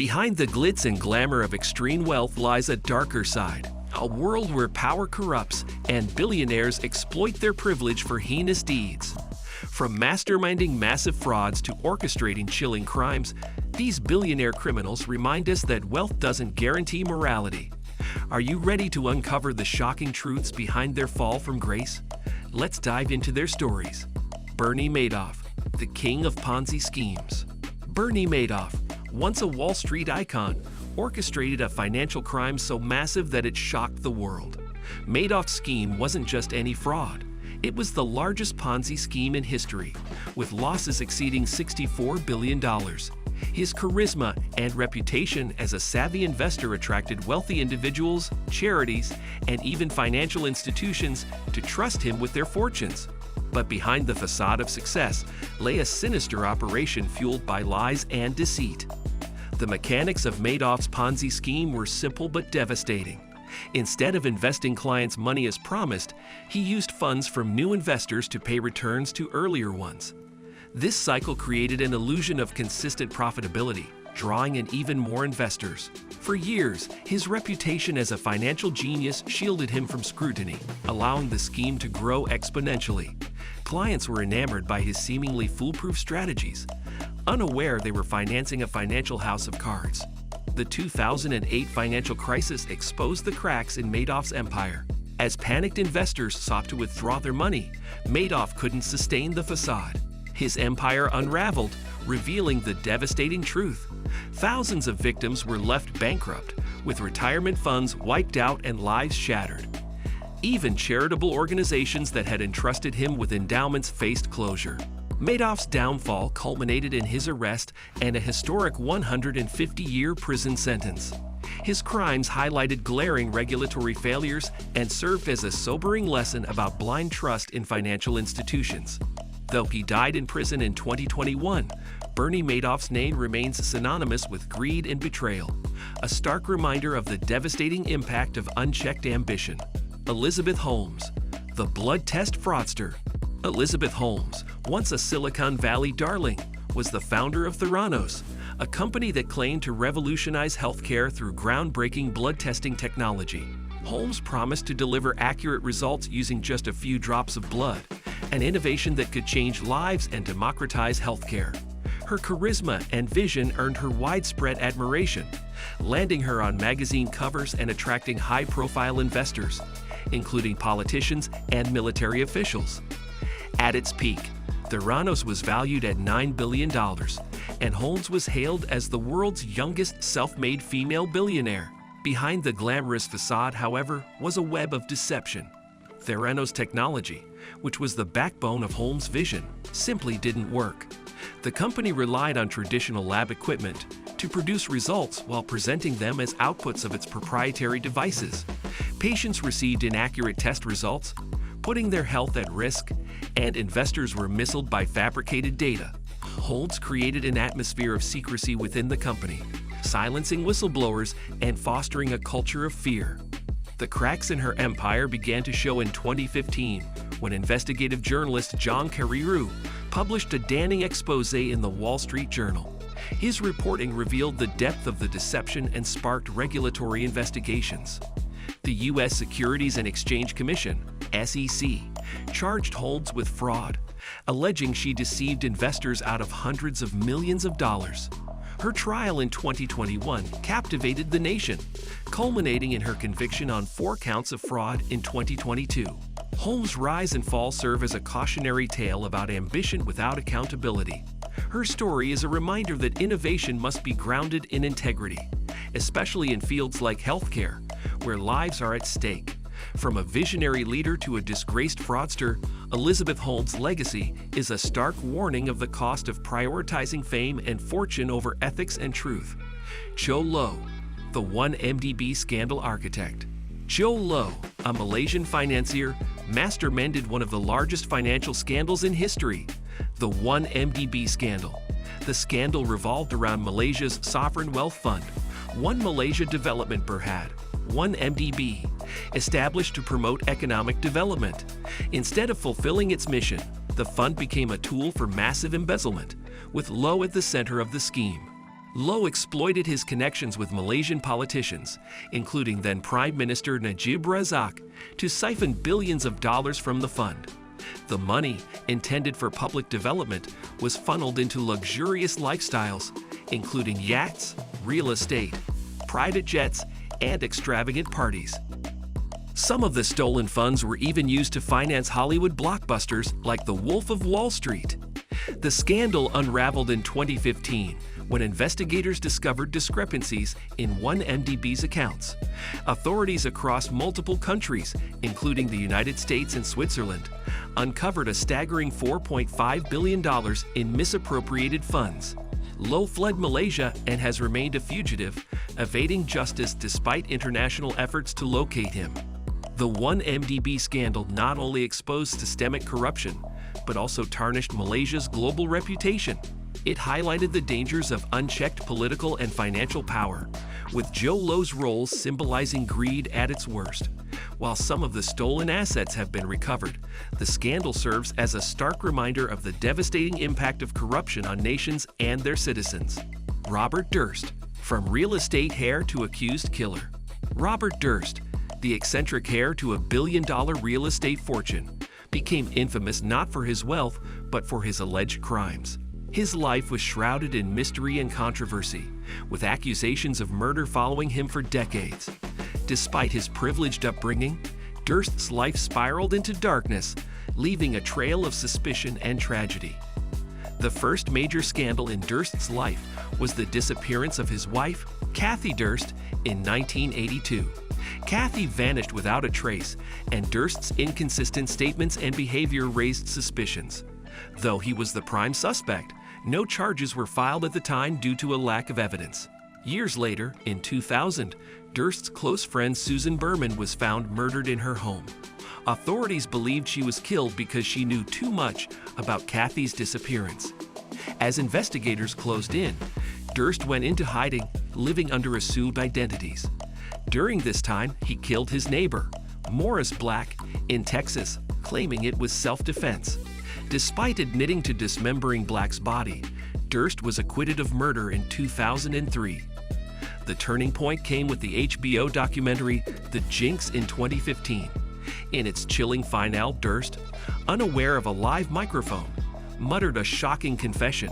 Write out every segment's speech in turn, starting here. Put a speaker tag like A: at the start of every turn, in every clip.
A: Behind the glitz and glamour of extreme wealth lies a darker side, a world where power corrupts and billionaires exploit their privilege for heinous deeds. From masterminding massive frauds to orchestrating chilling crimes, these billionaire criminals remind us that wealth doesn't guarantee morality. Are you ready to uncover the shocking truths behind their fall from grace? Let's dive into their stories. Bernie Madoff, the king of Ponzi schemes. Bernie Madoff, once a Wall Street icon, orchestrated a financial crime so massive that it shocked the world. Madoff's scheme wasn't just any fraud. It was the largest Ponzi scheme in history, with losses exceeding $64 billion. His charisma and reputation as a savvy investor attracted wealthy individuals, charities, and even financial institutions to trust him with their fortunes. But behind the facade of success lay a sinister operation fueled by lies and deceit. The mechanics of Madoff's Ponzi scheme were simple but devastating. Instead of investing clients' money as promised, he used funds from new investors to pay returns to earlier ones. This cycle created an illusion of consistent profitability, drawing in even more investors. For years, his reputation as a financial genius shielded him from scrutiny, allowing the scheme to grow exponentially. Clients were enamored by his seemingly foolproof strategies, unaware they were financing a financial house of cards. The 2008 financial crisis exposed the cracks in Madoff's empire. As panicked investors sought to withdraw their money, Madoff couldn't sustain the facade. His empire unraveled, revealing the devastating truth. Thousands of victims were left bankrupt, with retirement funds wiped out and lives shattered. Even charitable organizations that had entrusted him with endowments faced closure. Madoff's downfall culminated in his arrest and a historic 150-year prison sentence. His crimes highlighted glaring regulatory failures and served as a sobering lesson about blind trust in financial institutions. Though he died in prison in 2021, Bernie Madoff's name remains synonymous with greed and betrayal, a stark reminder of the devastating impact of unchecked ambition. Elizabeth Holmes, the blood test fraudster. Elizabeth Holmes, once a Silicon Valley darling, was the founder of Theranos, a company that claimed to revolutionize healthcare through groundbreaking blood testing technology. Holmes promised to deliver accurate results using just a few drops of blood, an innovation that could change lives and democratize healthcare. Her charisma and vision earned her widespread admiration, landing her on magazine covers and attracting high-profile investors, including politicians and military officials. At its peak, Theranos was valued at $9 billion, and Holmes was hailed as the world's youngest self-made female billionaire. Behind the glamorous facade, however, was a web of deception. Theranos technology, which was the backbone of Holmes' vision, simply didn't work. The company relied on traditional lab equipment to produce results while presenting them as outputs of its proprietary devices. Patients received inaccurate test results, putting their health at risk, and investors were misled by fabricated data. Holmes created an atmosphere of secrecy within the company, silencing whistleblowers and fostering a culture of fear. The cracks in her empire began to show in 2015 when investigative journalist John Carreyrou published a damning expose in the Wall Street Journal. His reporting revealed the depth of the deception and sparked regulatory investigations. The U.S. Securities and Exchange Commission, SEC, charged Holmes with fraud, alleging she deceived investors out of hundreds of millions of dollars. Her trial in 2021 captivated the nation, culminating in her conviction on 4 counts of fraud in 2022. Holmes' rise and fall serve as a cautionary tale about ambition without accountability. Her story is a reminder that innovation must be grounded in integrity, especially in fields like healthcare, where lives are at stake. From a visionary leader to a disgraced fraudster, Elizabeth Holmes' legacy is a stark warning of the cost of prioritizing fame and fortune over ethics and truth. Cho Lo, the 1MDB scandal architect. Cho Lo, a Malaysian financier, masterminded one of the largest financial scandals in history, the 1MDB scandal. The scandal revolved around Malaysia's sovereign wealth fund, One Malaysia Development Berhad, 1MDB, established to promote economic development. Instead of fulfilling its mission, the fund became a tool for massive embezzlement, with Lo at the center of the scheme. Low exploited his connections with Malaysian politicians, including then Prime Minister Najib Razak, to siphon billions of dollars from the fund. The money, intended for public development, was funneled into luxurious lifestyles, including yachts, real estate, private jets, and extravagant parties. Some of the stolen funds were even used to finance Hollywood blockbusters like The Wolf of Wall Street. The scandal unraveled in 2015 when investigators discovered discrepancies in 1MDB's accounts. Authorities across multiple countries, including the United States and Switzerland, uncovered a staggering $4.5 billion in misappropriated funds. Low fled Malaysia and has remained a fugitive, evading justice despite international efforts to locate him. The 1MDB scandal not only exposed systemic corruption, but also tarnished Malaysia's global reputation. It highlighted the dangers of unchecked political and financial power, with Joe Low's role symbolizing greed at its worst. While some of the stolen assets have been recovered, the scandal serves as a stark reminder of the devastating impact of corruption on nations and their citizens. Robert Durst, from real estate heir to accused killer. Robert Durst, the eccentric heir to a billion-dollar real estate fortune, became infamous not for his wealth, but for his alleged crimes. His life was shrouded in mystery and controversy, with accusations of murder following him for decades. Despite his privileged upbringing, Durst's life spiraled into darkness, leaving a trail of suspicion and tragedy. The first major scandal in Durst's life was the disappearance of his wife, Kathy Durst, in 1982. Kathy vanished without a trace, and Durst's inconsistent statements and behavior raised suspicions. Though he was the prime suspect, no charges were filed at the time due to a lack of evidence. Years later, in 2000, Durst's close friend Susan Berman was found murdered in her home. Authorities believed she was killed because she knew too much about Kathy's disappearance. As investigators closed in, Durst went into hiding, living under assumed identities. During this time, he killed his neighbor, Morris Black, in Texas, claiming it was self-defense. Despite admitting to dismembering Black's body, Durst was acquitted of murder in 2003. The turning point came with the HBO documentary The Jinx in 2015. In its chilling finale, Durst, unaware of a live microphone, muttered a shocking confession.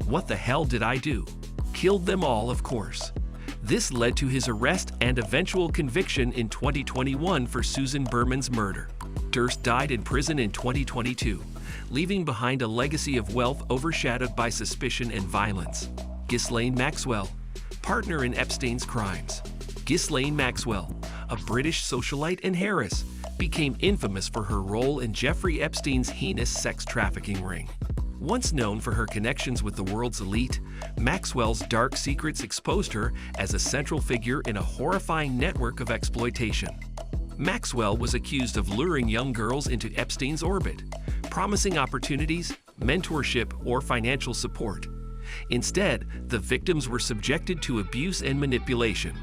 A: "What the hell did I do? Killed them all, of course." This led to his arrest and eventual conviction in 2021 for Susan Berman's murder. Durst died in prison in 2022, leaving behind a legacy of wealth overshadowed by suspicion and violence. Ghislaine Maxwell, partner in Epstein's crimes. Ghislaine Maxwell, a British socialite and heiress, became infamous for her role in Jeffrey Epstein's heinous sex trafficking ring. Once known for her connections with the world's elite, Maxwell's dark secrets exposed her as a central figure in a horrifying network of exploitation. Maxwell was accused of luring young girls into Epstein's orbit, promising opportunities, mentorship, or financial support. Instead, the victims were subjected to abuse and manipulation.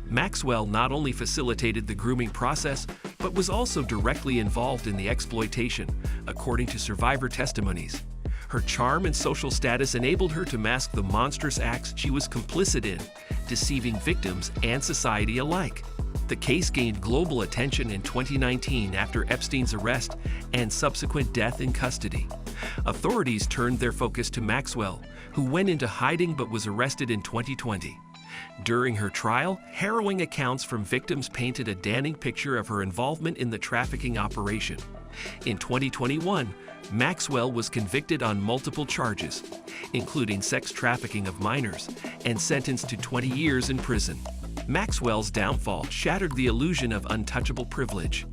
A: Maxwell not only facilitated the grooming process, but was also directly involved in the exploitation, according to survivor testimonies. Her charm and social status enabled her to mask the monstrous acts she was complicit in, deceiving victims and society alike. The case gained global attention in 2019 after Epstein's arrest and subsequent death in custody. Authorities turned their focus to Maxwell, who went into hiding but was arrested in 2020. During her trial, harrowing accounts from victims painted a damning picture of her involvement in the trafficking operation. In 2021, Maxwell was convicted on multiple charges, including sex trafficking of minors, and sentenced to 20 years in prison. Maxwell's downfall shattered the illusion of untouchable privilege.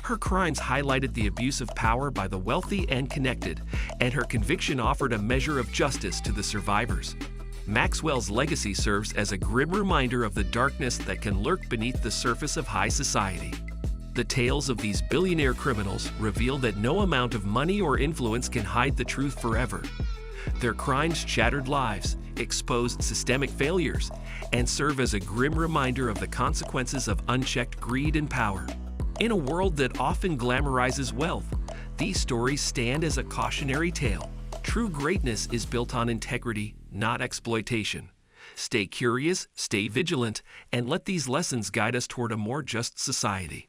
A: Her crimes highlighted the abuse of power by the wealthy and connected, and her conviction offered a measure of justice to the survivors. Maxwell's legacy serves as a grim reminder of the darkness that can lurk beneath the surface of high society. The tales of these billionaire criminals reveal that no amount of money or influence can hide the truth forever. Their crimes shattered lives, exposed systemic failures, and serve as a grim reminder of the consequences of unchecked greed and power. In a world that often glamorizes wealth, these stories stand as a cautionary tale. True greatness is built on integrity, not exploitation. Stay curious, stay vigilant, and let these lessons guide us toward a more just society.